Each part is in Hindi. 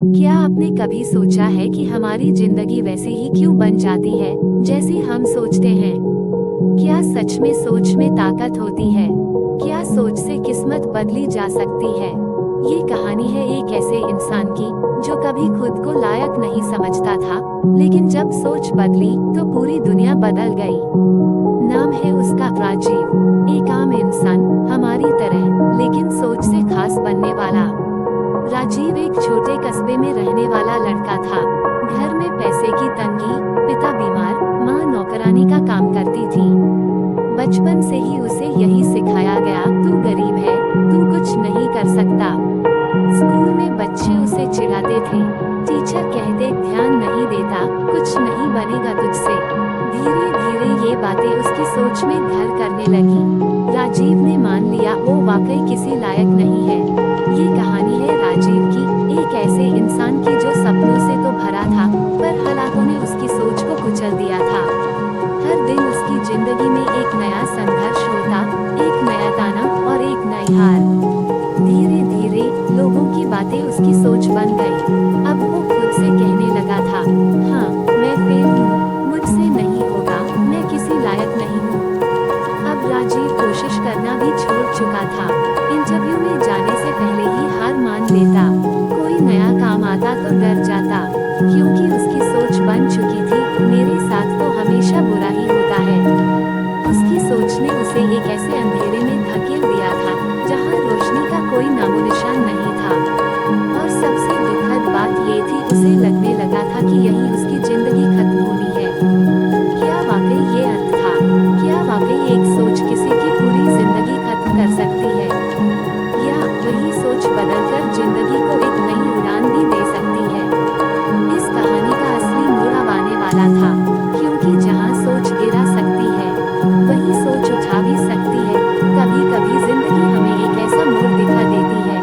क्या आपने कभी सोचा है कि हमारी जिंदगी वैसे ही क्यों बन जाती है जैसे हम सोचते हैं? क्या सच में सोच में ताकत होती है? क्या सोच से किस्मत बदली जा सकती है? ये कहानी है एक ऐसे इंसान की जो कभी खुद को लायक नहीं समझता था, लेकिन जब सोच बदली तो पूरी दुनिया बदल गई। नाम है उसका राजीव। एक आम इंसान, हमारी तरह, लेकिन सोच से खास बनने वाला। राजीव एक छोटे कस्बे में रहने वाला लड़का था। घर में पैसे की तंगी, पिता बीमार, माँ नौकरानी का काम करती थी। बचपन से ही उसे यही सिखाया गया, तू गरीब है, तू कुछ नहीं कर सकता। स्कूल में बच्चे उसे चिढ़ाते थे, टीचर कहते ध्यान नहीं देता, कुछ नहीं बनेगा तुझसे। धीरे धीरे ये बातें उसकी सोच में घर करने लगी। राजीव ने मान लिया वो वाकई किसी लायक नहीं है। ये कहानी है राजीव की, एक ऐसे इंसान की जो सपनों से तो भरा था, पर हालातों ने उसकी सोच को कुचल दिया था। हर दिन उसकी जिंदगी में एक नया संघर्ष होता, एक नया ताना और एक नई हार। धीरे धीरे लोगों की बातें उसकी सोच बन गई। अब वो खुद से कहने लगा था, हाँ मैं फेल हूँ, मुझसे नहीं होगा, मैं किसी लायक नहीं हूँ। अब राजीव कोशिश करना भी छोड़ चुका था। इंटरव्यू में जाने से पहले ही हार मान लेता। कोई नया काम आता तो डर जाता, क्योंकि उसकी सोच बन चुकी थी, मेरे साथ तो हमेशा बुरा ही होता है। उसकी सोच ने उसे एक ऐसे अंधेरे में धकेल दिया था, जहां रोशनी का कोई नामोनिशान नहीं था। और सबसे दुखद बात ये थी, उसे लगने लगा था कि यही उसकी जिंदगी खत्म होनी है। क्या वाकई ये अंत था? क्या वाकई एक सोच किसी की पूरी जिंदगी खत्म कर सकती है? या वही सोच बदलकर जिंदगी को एक नई उड़ान भी दे सकती है? इस कहानी का असली मोड़ अब आने वाला था, क्योंकि जहां सोच गिरा सकती है, वही सोच उठा भी सकती है। कभी कभी जिंदगी हमें एक ऐसा मोड़ दिखा देती है,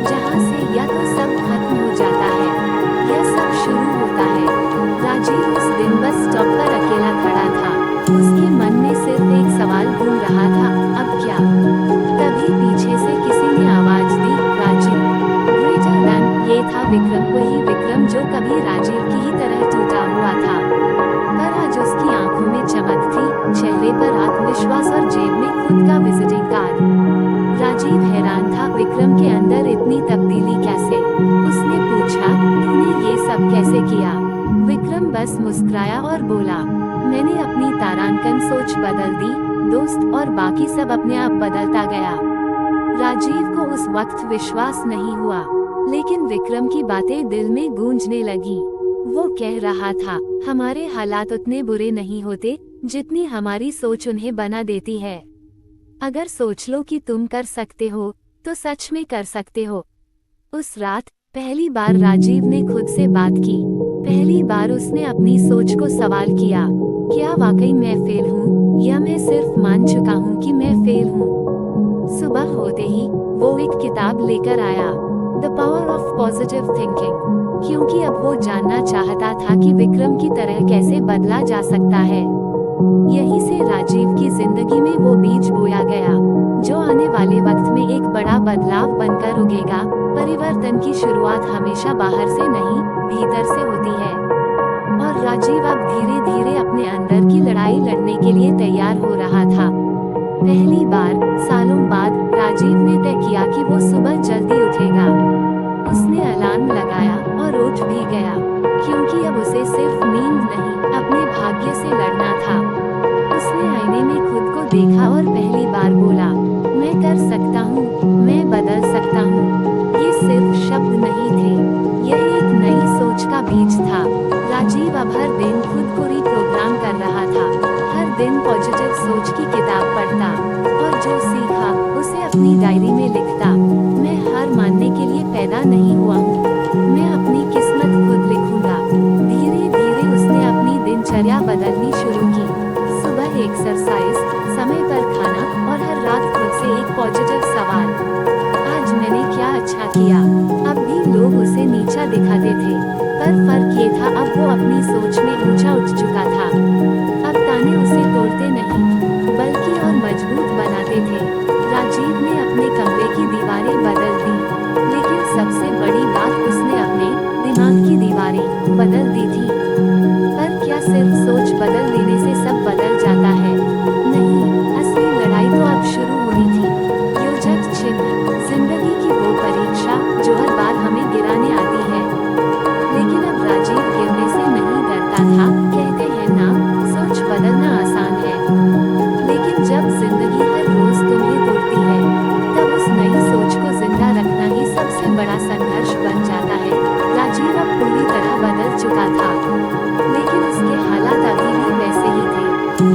जहां से या तो सब खत्म हो जाता है, या सब शुरू होता है। राजीव उस दिन बस स्टॉप पर अकेला खड़ा था। उसके मन में सिर्फ एक सवाल घूम रहा था, अब क्या? तभी पीछे से किसी ने आवाज दी, राजीव, ग्रेटर देन। ये था विक्रम, वही विक्रम जो कभी राजीव की ही तरह टूटा हुआ था, पर आज उसकी आंखों में चमक थी, चेहरे पर आत्मविश्वास और जेब में खुद का विजिटिंग कार्ड। राजीव हैरान था, विक्रम के अंदर इतनी तब्दीली कैसे? उसने पूछा, तूने ये सब कैसे किया? विक्रम बस मुस्कुराया और बोला, मैंने अपनी तारांकन सोच बदल दी, दोस्त, और बाकी सब अपने आप बदलता गया। राजीव को उस वक्त विश्वास नहीं हुआ, लेकिन विक्रम की बातें दिल में गूंजने लगी। वो कह रहा था, हमारे हालात उतने बुरे नहीं होते जितनी हमारी सोच उन्हें बना देती है। अगर सोच लो कि तुम कर सकते हो, तो सच में कर सकते हो। उस रात पहली बार राजीव ने खुद से बात की। पहली बार उसने अपनी सोच को सवाल किया, क्या वाकई मैं फेल हूँ, या मैं सिर्फ मान चुका हूँ कि मैं फेल हूँ? सुबह होते ही वो एक किताब लेकर आया, the power of positive thinking, क्योंकि अब वो जानना चाहता था कि विक्रम की तरह कैसे बदला जा सकता है। यहीं से राजीव की जिंदगी में वो बीज बोया गया, जो आने वाले वक्त में एक बड़ा बदलाव बनकर उगेगा। परिवर्तन की शुरुआत हमेशा बाहर से नहीं, भीतर से होती है। और राजीव अब धीरे धीरे अपने अंदर की लड़ाई लड़ने के लिए तैयार हो रहा था। पहली बार सालों बाद राजीव ने तय किया कि वो सुबह जल्दी उठेगा। उसने अलार्म लगाया और उठ भी गया, क्योंकि अब उसे सिर्फ नींद नहीं, अपने भाग्य से लड़ना था। उसने आईने में खुद को देखा और पहली बार बोला, मैं कर सकता हूँ, मैं बदल सकता हूँ। ये सिर्फ शब्द नहीं थे, यह एक नई सोच का बीज था। राजीव अब हर दिन खुद को रिप्रोग्राम कर रहा था, हर दिन पॉजिटिव सोच की किताब पढ़ता, और जो सीखा उसे अपनी डायरी में लिखता। मैं हार मानने के लिए पैदा नहीं हुआ हूँ, मैं अपनी किस्मत खुद लिखूंगा। धीरे धीरे उसने अपनी दिनचर्या बदलनी शुरू की। सुबह एक्सरसाइज, समय पर खाना, और हर रात खुद से एक पॉजिटिव सवाल, आज मैंने क्या अच्छा किया? अब भी लोग उसे नीचा दिखाते थे, पर फर्क ये था, अब वो अपनी सोच में ऊंचा उठ चुका था। अब ताने उसे तोड़ते नहीं, बल्कि और मजबूत बनाते थे। राजीव ने अपने कमरे की दीवारें बदल दी, लेकिन सबसे बड़ी बात, उसने अपने बदल दी थी। पर क्या सिर्फ सोच बदल देने से सब बदल जाता है? नहीं, असली लड़ाई तो अब शुरू होनी थी। योजक चिन्ह, जिंदगी की वो परीक्षा जो हर बार हमें गिराने आती है। लेकिन अब राजीव गिरने से नहीं डरता था। कहते हैं ना, सोच बदलना आसान है, लेकिन जब जिंदगी हर रोज तुम्हें तोड़ती है, तब उस नई सोच को जिंदा रखना ही सबसे बड़ा संघर्ष बन जाता है। राजीव अब पूरी तरह बदल चुका था, लेकिन उसके हालात अभी भी वैसे ही थे।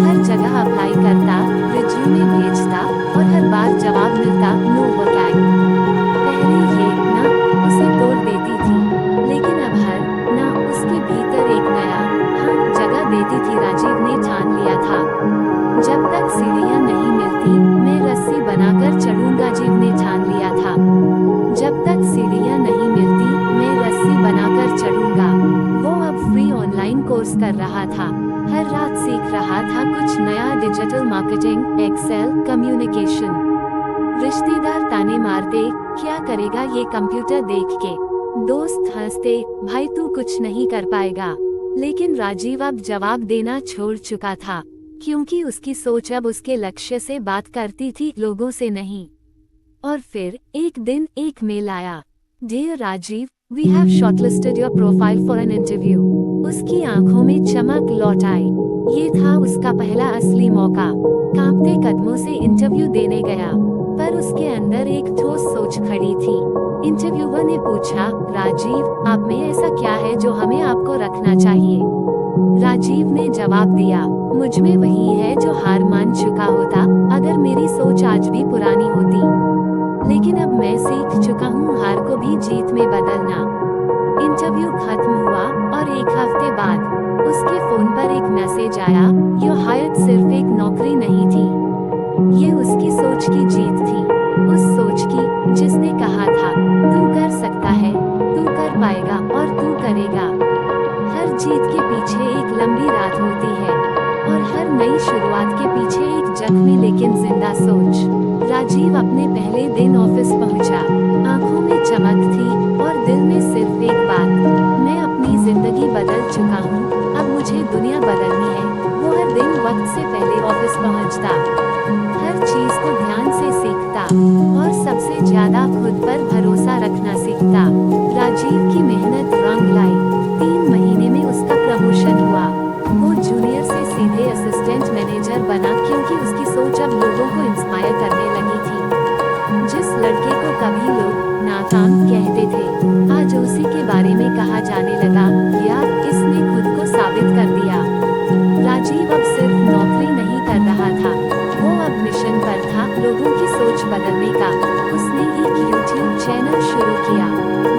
हर जगह अप्लाई करता, रिज्यूमे भेजता, और हर बार जवाब मिलता नो वैकेंट। पहले ये ना उसे तोड़ देती थी, लेकिन अब हर ना उसके भीतर एक नया हाँ जगह देती थी। राजीव ने ठान लिया था, जब तक सीढ़ियां नहीं मिलती मैं रस्सी बनाकर चढ़ूंगा। राजीव ने ठान लिया था, जब तक सीढ़ियां नहीं मिलती मैं रस्सी बनाकर चढ़ूंगा। वो अब फ्री ऑनलाइन कोर्स कर रहा था, हर रात सीख रहा था कुछ नया। Digital marketing, Excel, communication. रिश्तेदार ताने मारते, क्या करेगा ये कंप्यूटर देख के। दोस्त हंसते, भाई तू कुछ नहीं कर पाएगा। लेकिन राजीव अब जवाब देना छोड़ चुका था, क्योंकि उसकी सोच अब उसके लक्ष्य से बात करती थी, लोगों से नहीं। और फिर एक दिन एक मेल आया। Dear Rajeev, we have shortlisted your profile for an interview. उसकी आंखों में चमक लौट आई। ये था उसका पहला असली मौका। कांपते कदमों से इंटरव्यू देने गया, पर उसके अंदर एक ठोस सोच खड़ी थी। इंटरव्यूअर ने पूछा, राजीव आप में ऐसा क्या है जो हमें आपको रखना चाहिए? राजीव ने जवाब दिया, मुझ में वही है जो हार मान चुका होता अगर मेरी सोच आज भी पुरानी होती। लेकिन अब मैं सीख चुका हूँ हार को भी जीत में बदलना। इंटरव्यू खत्म हुआ और एक हफ्ते बाद उसके फोन पर एक मैसेज आया, यू हायर्ड। सिर्फ एक नौकरी नहीं थी, ये उसकी सोच की जीत थी। उस सोच की जिसने कहा था, तू कर सकता है, तू कर पाएगा और तू करेगा। हर जीत के पीछे एक लंबी रात होती है, और हर नई शुरुआत के पीछे एक जख्मी लेकिन जिंदा सोच। राजीव अपने पहले दिन ऑफिस पहुंचा। आंखों में चमक थी और दिल में सिर्फ एक बात, मैं अपनी जिंदगी बदल चुका हूँ, अब मुझे दुनिया बदलनी है। वो हर दिन वक्त से पहले ऑफिस पहुंचता, हर चीज को ध्यान से सीखता, और सबसे ज्यादा खुद पर भरोसा रखना सीखता। राजीव की मेहनत रंग लाई। 3 महीने में उसका प्रमोशन हुआ। वो जूनियर से सीधे असिस्टेंट मैनेजर बना, क्योंकि उसकी सोच अब लोगों को इंस्पायर करने लगी थी। जिस लड़के को कभी लोग नाकाम कहते थे, आज उसी के बारे में कहा जाने लगा, यार इसने खुद को साबित कर दिया। राजीव अब सिर्फ नौकरी नहीं कर रहा था, वो अब मिशन पर था, लोगों की सोच बदलने का। उसने एक YouTube चैनल शुरू किया,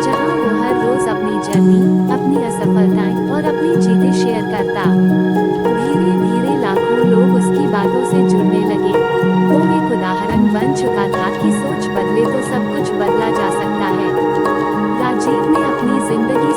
जहां वो हर रोज अपनी जर्नी, अपनी असफलताएं और अपनी जीतें शेयर करता। धीरे धीरे लाखों लोग उसकी बातों से जुड़ने लगे। वो एक उदाहरण बन चुका था कि सोच बदले तो सब कुछ बदला जा सकता है। राजीव ने अपनी जिंदगी